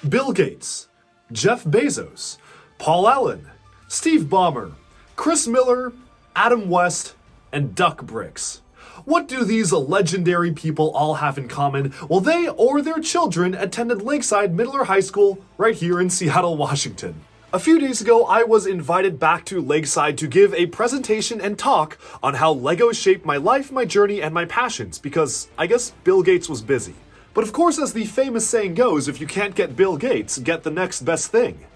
Bill Gates, Jeff Bezos, Paul Allen, Steve Ballmer, Chris Miller, Adam West, and Duck Bricks. What do these legendary people all have in common? Well, they or their children attended Lakeside Middle or High School right here in Seattle, Washington. A few days ago, I was invited back to Lakeside to give a presentation and talk on how Lego shaped my life, my journey, and my passions, because I guess Bill Gates was busy. But of course, as the famous saying goes, if you can't get Bill Gates, get the next best thing.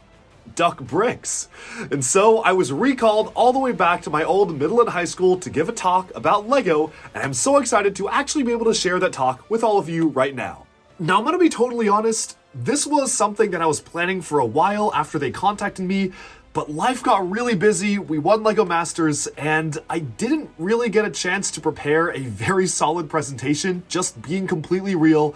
Duck Bricks. And so I was recalled all the way back to my old middle and high school to give a talk about Lego, and I'm so excited to actually be able to share that talk with all of you right now. Now, I'm gonna be totally honest, this was something that I was planning for a while after they contacted me, but life got really busy, we won LEGO Masters, and I didn't really get a chance to prepare a very solid presentation, just being completely real.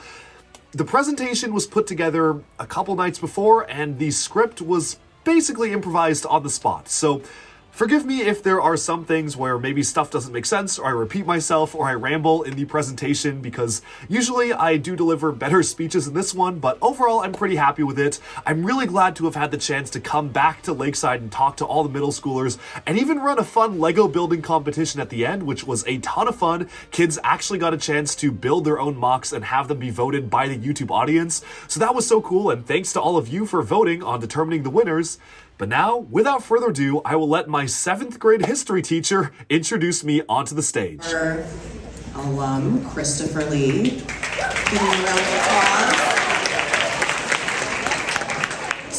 The presentation was put together a couple nights before, and the script was basically improvised on the spot. So forgive me if there are some things where maybe stuff doesn't make sense, or I repeat myself, or I ramble in the presentation, because usually I do deliver better speeches in this one, but overall I'm pretty happy with it. I'm really glad to have had the chance to come back to Lakeside and talk to all the middle schoolers, and even run a fun Lego building competition at the end, which was a ton of fun. Kids actually got a chance to build their own mocks and have them be voted by the YouTube audience. So that was so cool, and thanks to all of you for voting on determining the winners. But now, without further ado, I will let my 7th grade history teacher introduce me onto the stage. Our alum, Christopher Lee. Give him a round of applause.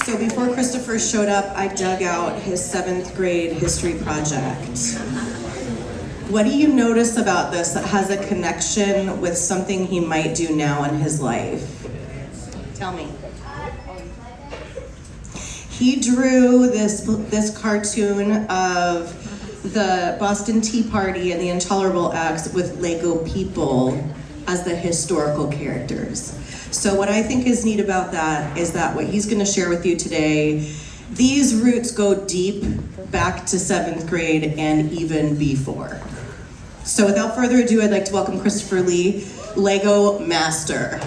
So before Christopher showed up, I dug out his 7th grade history project. What do you notice about this that has a connection with something he might do now in his life? Tell me. He drew this cartoon of the Boston Tea Party and the Intolerable Acts with Lego people as the historical characters. So what I think is neat about that is that what he's going to share with you today, these roots go deep back to 7th grade and even before. So without further ado, I'd like to welcome Christopher Lee, Lego Master.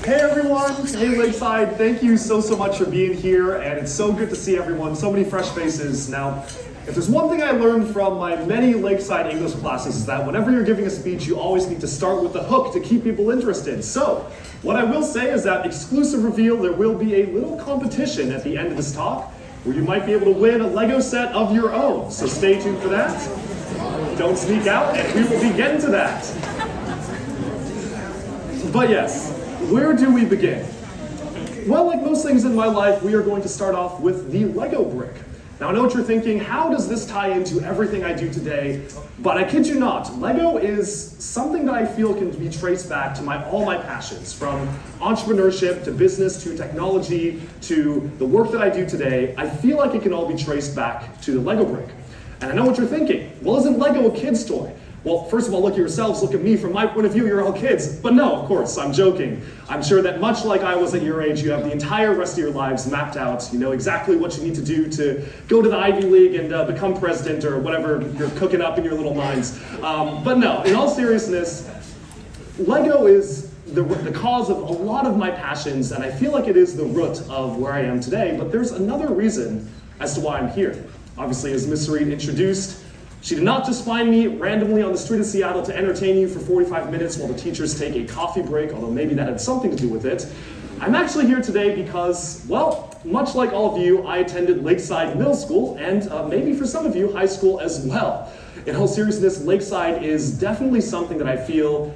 Hey everyone, hey Lakeside, thank you so much for being here, and it's so good to see everyone, so many fresh faces. Now, if there's one thing I learned from my many Lakeside English classes is that whenever you're giving a speech, you always need to start with the hook to keep people interested. So, what I will say is that exclusive reveal, there will be a little competition at the end of this talk, where you might be able to win a Lego set of your own. So stay tuned for that. Don't sneak out, and we will be getting to that. But yes, where do we begin? Well, like most things in my life, we are going to start off with the Lego brick. Now, I know what you're thinking, how does this tie into everything I do today? But I kid you not, Lego is something that I feel can be traced back to all my passions, from entrepreneurship to business to technology to the work that I do today. I feel like it can all be traced back to the Lego brick. And I know what you're thinking, well, isn't Lego a kid's toy? Well, first of all, look at yourselves, look at me. From my point of view, you're all kids. But no, of course, I'm joking. I'm sure that much like I was at your age, you have the entire rest of your lives mapped out. You know exactly what you need to do to go to the Ivy League and become president or whatever you're cooking up in your little minds. But no, in all seriousness, Lego is the cause of a lot of my passions, and I feel like it is the root of where I am today. But there's another reason as to why I'm here. Obviously, as Miss Reed introduced, she did not just find me randomly on the street of Seattle to entertain you for 45 minutes while the teachers take a coffee break, although maybe that had something to do with it. I'm actually here today because, well, much like all of you, I attended Lakeside Middle School, and maybe for some of you, high school as well. In all seriousness, Lakeside is definitely something that I feel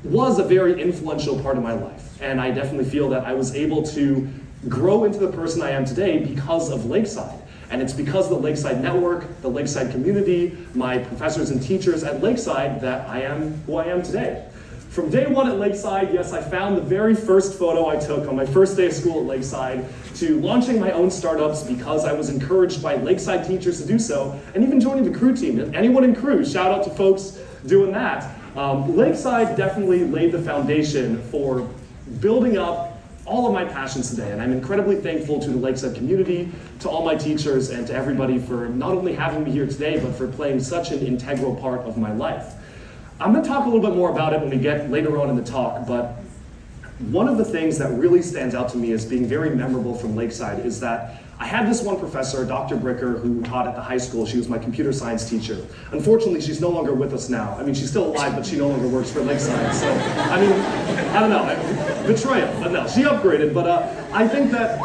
was a very influential part of my life. And I definitely feel that I was able to grow into the person I am today because of Lakeside. And it's because of the Lakeside Network, the Lakeside community, my professors and teachers at Lakeside that I am who I am today. From day one at Lakeside, yes, I found the very first photo I took on my first day of school at Lakeside, to launching my own startups because I was encouraged by Lakeside teachers to do so, and even joining the crew team. And anyone in crew, shout out to folks doing that. Lakeside definitely laid the foundation for building up all of my passions today, and I'm incredibly thankful to the Lakeside community, to all my teachers, and to everybody for not only having me here today, but for playing such an integral part of my life. I'm going to talk a little bit more about it when we get later on in the talk, but one of the things that really stands out to me as being very memorable from Lakeside is that I had this one professor, Dr. Bricker, who taught at the high school. She was my computer science teacher. Unfortunately, she's no longer with us now. I mean, she's still alive, but she no longer works for Lakeside. So, I mean, I don't know, betrayal, but no, she upgraded. But I think that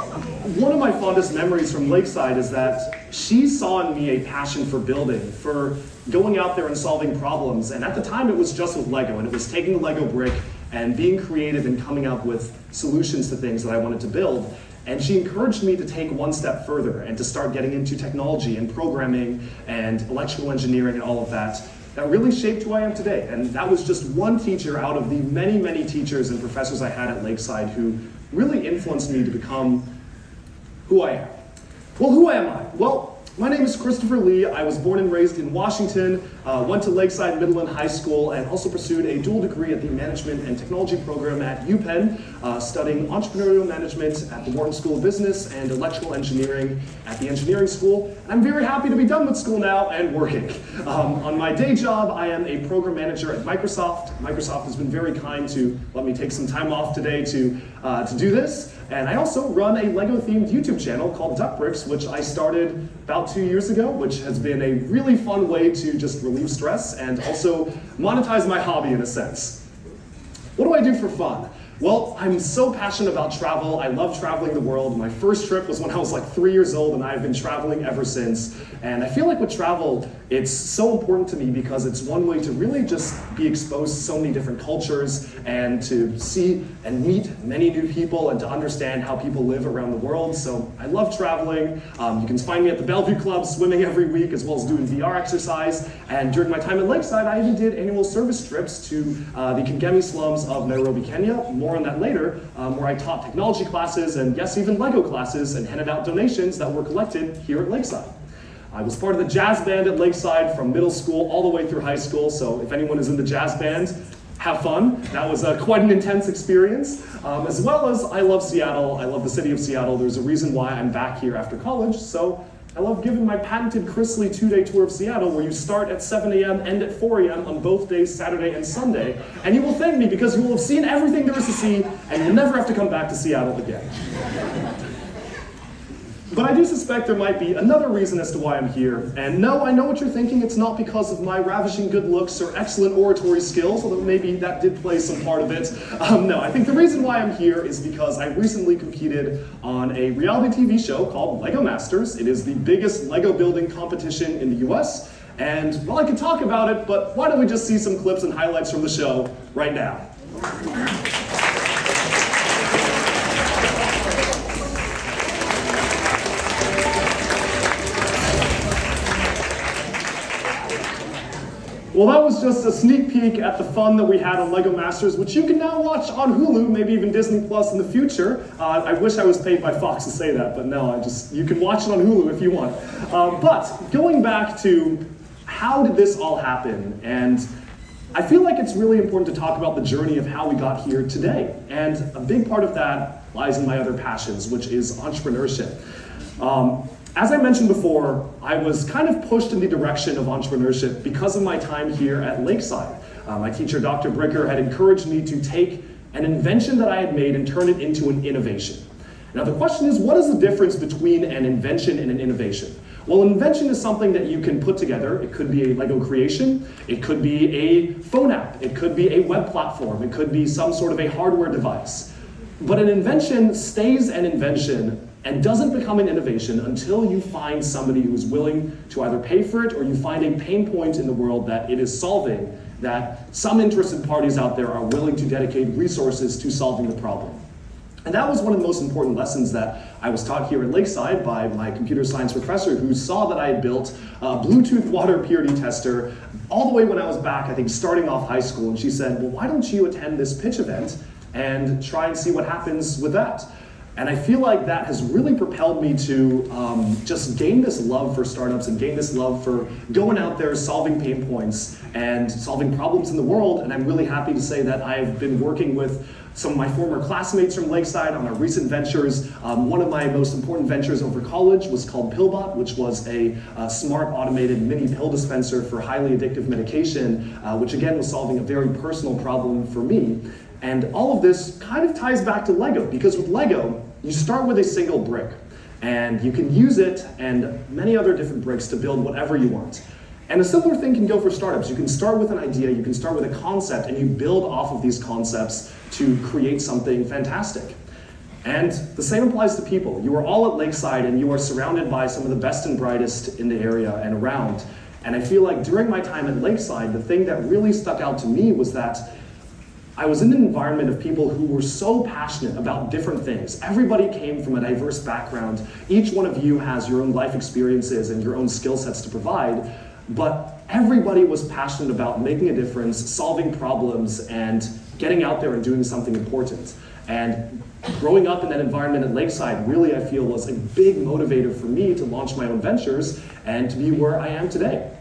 one of my fondest memories from Lakeside is that she saw in me a passion for building, for going out there and solving problems. And at the time, it was just with Lego, and it was taking the Lego brick and being creative and coming up with solutions to things that I wanted to build. And she encouraged me to take one step further and to start getting into technology and programming and electrical engineering and all of that. That really shaped who I am today. And that was just one teacher out of the many, many teachers and professors I had at Lakeside who really influenced me to become who I am. Well, who am I? Well, my name is Christopher Lee. I was born and raised in Washington, went to Lakeside Middle and High School, and also pursued a dual degree at the Management and Technology program at UPenn, studying entrepreneurial management at the Wharton School of Business and electrical engineering at the Engineering School. I'm very happy to be done with school now and working. On my day job, I am a program manager at Microsoft. Microsoft has been very kind to let me take some time off today to do this. And I also run a Lego-themed YouTube channel called Duck Bricks, which I started about 2 years ago, which has been a really fun way to just relieve stress and also monetize my hobby in a sense. What do I do for fun? Well, I'm so passionate about travel. I love traveling the world. My first trip was when I was like 3 years old, and I've been traveling ever since. And I feel like with travel, it's so important to me because it's one way to really just be exposed to so many different cultures and to see and meet many new people and to understand how people live around the world. So I love traveling. You can find me at the Bellevue Club swimming every week as well as doing VR exercise. And during my time at Lakeside, I even did annual service trips to the Kangemi slums of Nairobi, Kenya. More on that later, where I taught technology classes and yes, even Lego classes and handed out donations that were collected here at Lakeside. I was part of the jazz band at Lakeside from middle school all the way through high school, so if anyone is in the jazz band, have fun. That was quite an intense experience. As well as I love Seattle, I love the city of Seattle. There's a reason why I'm back here after college, so I love giving my patented Chris Lee 2-day tour of Seattle where you start at 7 a.m., end at 4 a.m. on both days, Saturday and Sunday. And you will thank me because you will have seen everything there is to see and you'll never have to come back to Seattle again. But I do suspect there might be another reason as to why I'm here. And no, I know what you're thinking. It's not because of my ravishing good looks or excellent oratory skills, although maybe that did play some part of it. No, I think the reason why I'm here is because I recently competed on a reality TV show called Lego Masters. It is the biggest Lego building competition in the US. And, well, I could talk about it, but why don't we just see some clips and highlights from the show right now. Well, that was just a sneak peek at the fun that we had on LEGO Masters, which you can now watch on Hulu, maybe even Disney Plus in the future. I wish I was paid by Fox to say that, but no, you can watch it on Hulu if you want. But going back to how did this all happen? And I feel like it's really important to talk about the journey of how we got here today. And a big part of that lies in my other passions, which is entrepreneurship. As I mentioned before, I was kind of pushed in the direction of entrepreneurship because of my time here at Lakeside. My teacher, Dr. Bricker, had encouraged me to take an invention that I had made and turn it into an innovation. Now the question is, what is the difference between an invention and an innovation? Well, an invention is something that you can put together. It could be a Lego creation, it could be a phone app, it could be a web platform, it could be some sort of a hardware device. But an invention stays an invention and doesn't become an innovation until you find somebody who is willing to either pay for it or you find a pain point in the world that it is solving, that some interested parties out there are willing to dedicate resources to solving the problem. And that was one of the most important lessons that I was taught here at Lakeside by my computer science professor who saw that I had built a Bluetooth water purity tester all the way when I was back, I think, starting off high school. And she said, well, why don't you attend this pitch event and try and see what happens with that? And I feel like that has really propelled me to just gain this love for startups and gain this love for going out there, solving pain points and solving problems in the world. And I'm really happy to say that I've been working with some of my former classmates from Lakeside on our recent ventures. One of my most important ventures over college was called Pillbot, which was a smart automated mini pill dispenser for highly addictive medication, which again was solving a very personal problem for me. And all of this kind of ties back to Lego, because with Lego, you start with a single brick, and you can use it and many other different bricks to build whatever you want. And a similar thing can go for startups. You can start with an idea, you can start with a concept, and you build off of these concepts to create something fantastic. And the same applies to people. You are all at Lakeside, and you are surrounded by some of the best and brightest in the area and around. And I feel like during my time at Lakeside, the thing that really stuck out to me was that I was in an environment of people who were so passionate about different things. Everybody came from a diverse background. Each one of you has your own life experiences and your own skill sets to provide, but everybody was passionate about making a difference, solving problems, and getting out there and doing something important. And growing up in that environment at Lakeside really, I feel, was a big motivator for me to launch my own ventures and to be where I am today.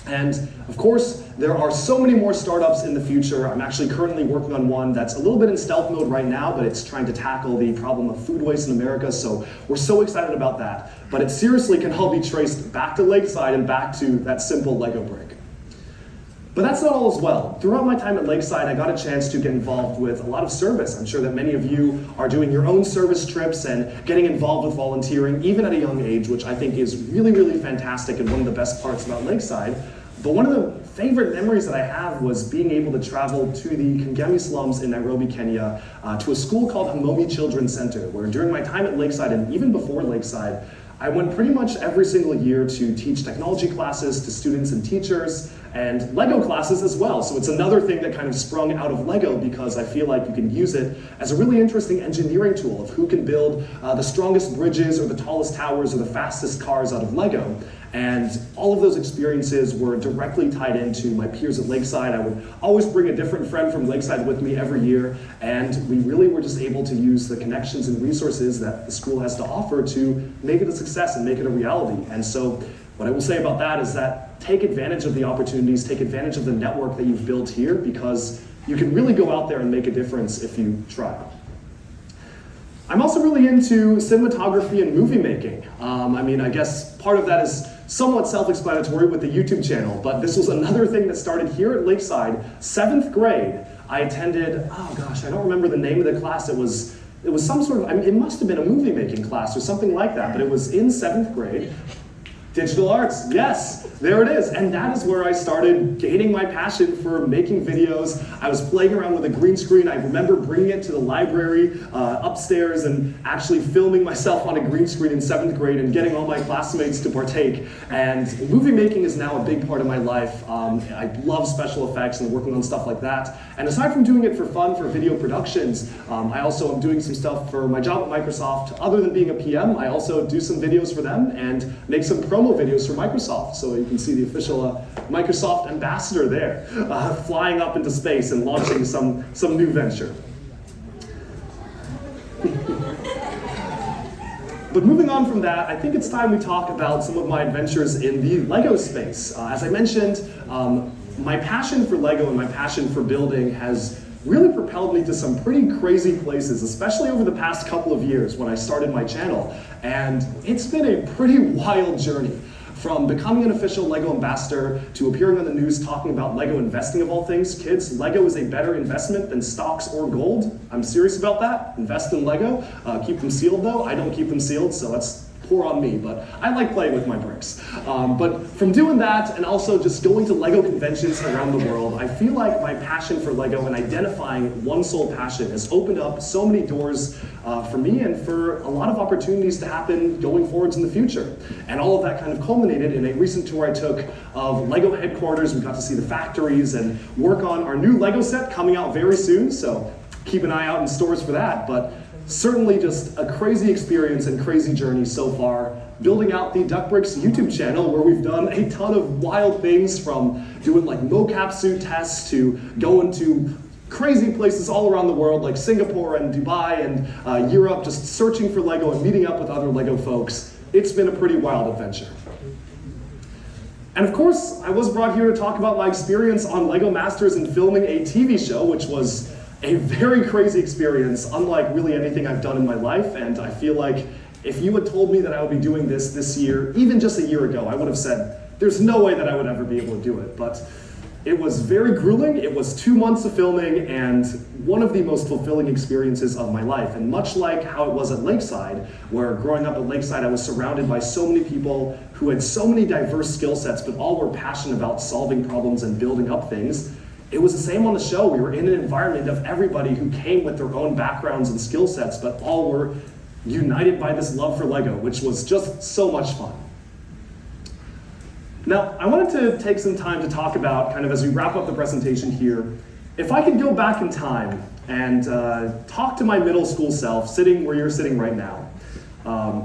And of course, there are so many more startups in the future. I'm actually currently working on one that's a little bit in stealth mode right now, but it's trying to tackle the problem of food waste in America, so we're so excited about that. But it seriously can all be traced back to Lakeside and back to that simple Lego brick. But that's not all as well. Throughout my time at Lakeside, I got a chance to get involved with a lot of service. I'm sure that many of you are doing your own service trips and getting involved with volunteering, even at a young age, which I think is really, really fantastic and one of the best parts about Lakeside. But one of the favorite memories that I have was being able to travel to the Kangemi slums in Nairobi, Kenya, to a school called Hamomi Children's Center, where during my time at Lakeside and even before Lakeside, I went pretty much every single year to teach technology classes to students and teachers, and Lego classes as well. So it's another thing that kind of sprung out of Lego, because I feel like you can use it as a really interesting engineering tool of who can build the strongest bridges or the tallest towers or the fastest cars out of Lego. And all of those experiences were directly tied into my peers at Lakeside. I would always bring a different friend from Lakeside with me every year, and we really were just able to use the connections and resources that the school has to offer to make it a success and make it a reality. And so what I will say about that is that take advantage of the opportunities, take advantage of the network that you've built here, because you can really go out there and make a difference if you try. I'm also really into cinematography and movie making. I guess part of that is somewhat self-explanatory with the YouTube channel, but this was another thing that started here at Lakeside. 7th grade, I attended, I don't remember the name of the class. It was some sort of, it must have been a movie making class or something like that, but it was in 7th grade. Digital arts, yes, there it is. And that is where I started gaining my passion for making videos. I was playing around with a green screen. I remember bringing it to the library upstairs and actually filming myself on a green screen in 7th grade and getting all my classmates to partake. And movie making is now a big part of my life. I love special effects and working on stuff like that. And aside from doing it for fun for video productions, I also am doing some stuff for my job at Microsoft. Other than being a PM, I also do some videos for them and make some promo videos for Microsoft. So you can see the official Microsoft ambassador there, flying up into space and launching some new venture. But moving on from that, I think it's time we talk about some of my adventures in the Lego space. As I mentioned, my passion for Lego and my passion for building has really propelled me to some pretty crazy places, especially over the past couple of years when I started my channel. And it's been a pretty wild journey. From becoming an official Lego ambassador to appearing on the news talking about Lego investing of all things. Kids, Lego is a better investment than stocks or gold. I'm serious about that. Invest in Lego. Keep them sealed though. I don't keep them sealed, so that's poor on me, but I like playing with my bricks. But from doing that and also just going to Lego conventions around the world, I feel like my passion for Lego and identifying one sole passion has opened up so many doors for me and for a lot of opportunities to happen going forwards in the future. And all of that kind of culminated in a recent tour I took of Lego headquarters. We got to see the factories and work on our new Lego set coming out very soon, so keep an eye out in stores for that. But certainly just a crazy experience and crazy journey so far, building out the Duck Bricks YouTube channel where we've done a ton of wild things, from doing like mocap suit tests to going to crazy places all around the world like Singapore and Dubai and Europe, just searching for Lego and meeting up with other Lego folks. It's been a pretty wild adventure. And of course, I was brought here to talk about my experience on LEGO Masters and filming a TV show, which was a very crazy experience, unlike really anything I've done in my life. And I feel like if you had told me that I would be doing this year, even just a year ago, I would have said, there's no way that I would ever be able to do it. But it was very grueling. It was 2 months of filming and one of the most fulfilling experiences of my life. And much like how it was at Lakeside, where growing up at Lakeside, I was surrounded by so many people who had so many diverse skill sets, but all were passionate about solving problems and building up things. It was the same on the show. We were in an environment of everybody who came with their own backgrounds and skill sets, but all were united by this love for Lego, which was just so much fun. Now, I wanted to take some time to talk about, kind of as we wrap up the presentation here, if I could go back in time and talk to my middle school self, sitting where you're sitting right now,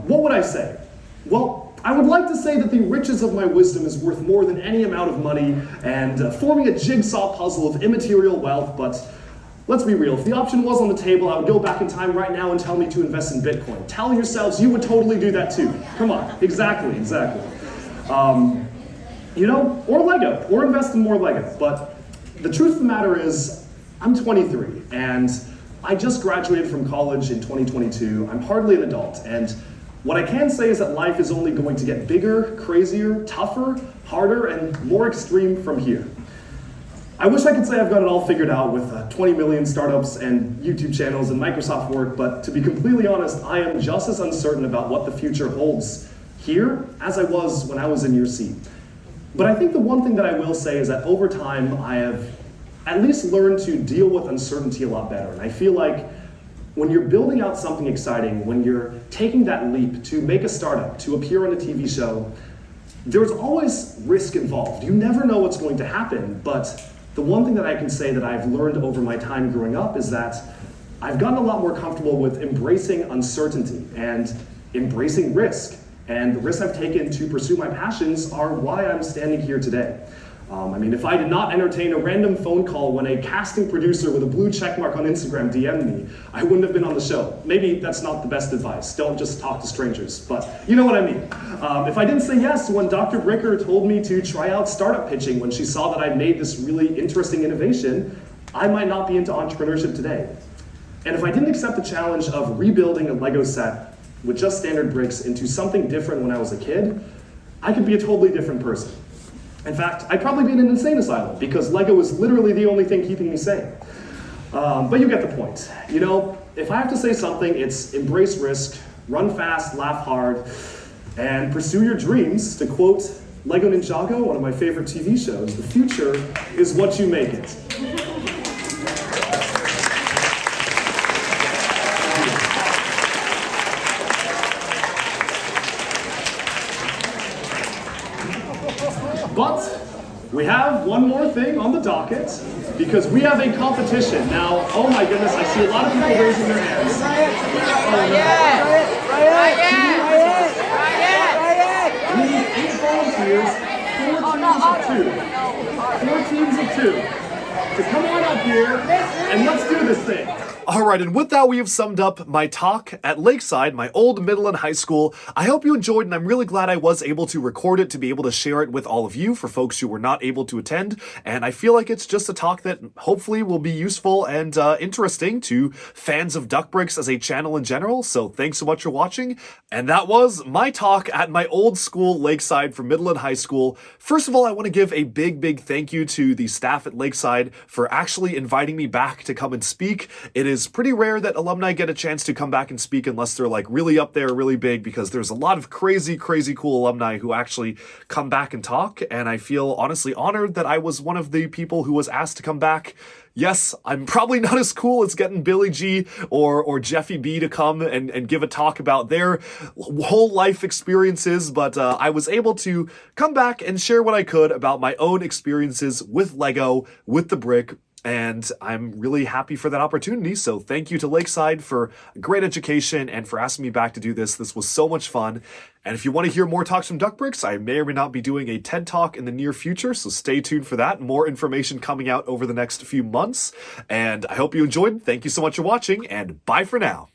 what would I say? Well, I would like to say that the riches of my wisdom is worth more than any amount of money and forming a jigsaw puzzle of immaterial wealth, but let's be real, if the option was on the table, I would go back in time right now and tell me to invest in Bitcoin. Tell yourselves you would totally do that too. Come on, exactly. You know, or Lego, or invest in more Lego. But the truth of the matter is, I'm 23, and I just graduated from college in 2022. I'm hardly an adult, and what I can say is that life is only going to get bigger, crazier, tougher, harder, and more extreme from here. I wish I could say I've got it all figured out with 20 million startups and YouTube channels and Microsoft work, but to be completely honest, I am just as uncertain about what the future holds here as I was when I was in your seat. But I think the one thing that I will say is that over time, I have at least learned to deal with uncertainty a lot better. And I feel like when you're building out something exciting, when you're taking that leap to make a startup, to appear on a TV show, there's always risk involved. You never know what's going to happen, but the one thing that I can say that I've learned over my time growing up is that I've gotten a lot more comfortable with embracing uncertainty and embracing risk. And the risks I've taken to pursue my passions are why I'm standing here today. I mean, if I did not entertain a random phone call when a casting producer with a blue checkmark on Instagram DM'd me, I wouldn't have been on the show. Maybe that's not the best advice. Don't just talk to strangers, but you know what I mean. If I didn't say yes when Dr. Bricker told me to try out startup pitching when she saw that I made this really interesting innovation, I might not be into entrepreneurship today. And if I didn't accept the challenge of rebuilding a Lego set with just standard bricks into something different when I was a kid, I could be a totally different person. In fact, I'd probably be in an insane asylum because Lego is literally the only thing keeping me sane. But you get the point. You know, if I have to say something, it's embrace risk, run fast, laugh hard, and pursue your dreams. To quote Lego Ninjago, one of my favorite TV shows, the future is what you make it. But we have one more thing on the docket because we have a competition. Now, oh my goodness, I see a lot of people raising their hands. We need 8 volunteers, 4 teams of 2. So come on up here and let's do this thing. Alright, and with that we have summed up my talk at Lakeside, my old middle and high school. I hope you enjoyed, and I'm really glad I was able to record it to be able to share it with all of you for folks who were not able to attend. And I feel like it's just a talk that hopefully will be useful and interesting to fans of Duck Bricks as a channel in general. So thanks so much for watching. And that was my talk at my old school, Lakeside, for middle and high school. First of all, I want to give a big thank you to the staff at Lakeside for actually inviting me back to come and speak. It is pretty rare that alumni get a chance to come back and speak unless they're like really up there, really big, because there's a lot of crazy cool alumni who actually come back and talk, and I feel honestly honored that I was one of the people who was asked to come back. Yes, I'm probably not as cool as getting Billy G or Jeffy B to come and give a talk about their whole life experiences, but I was able to come back and share what I could about my own experiences with Lego, with the brick, And I'm really happy for that opportunity. So thank you to Lakeside for a great education and for asking me back to do this. This was so much fun. And if you want to hear more talks from Duck Bricks, I may or may not be doing a TED Talk in the near future, so stay tuned for that. More information coming out over the next few months. And I hope you enjoyed. Thank you so much for watching, and bye for now.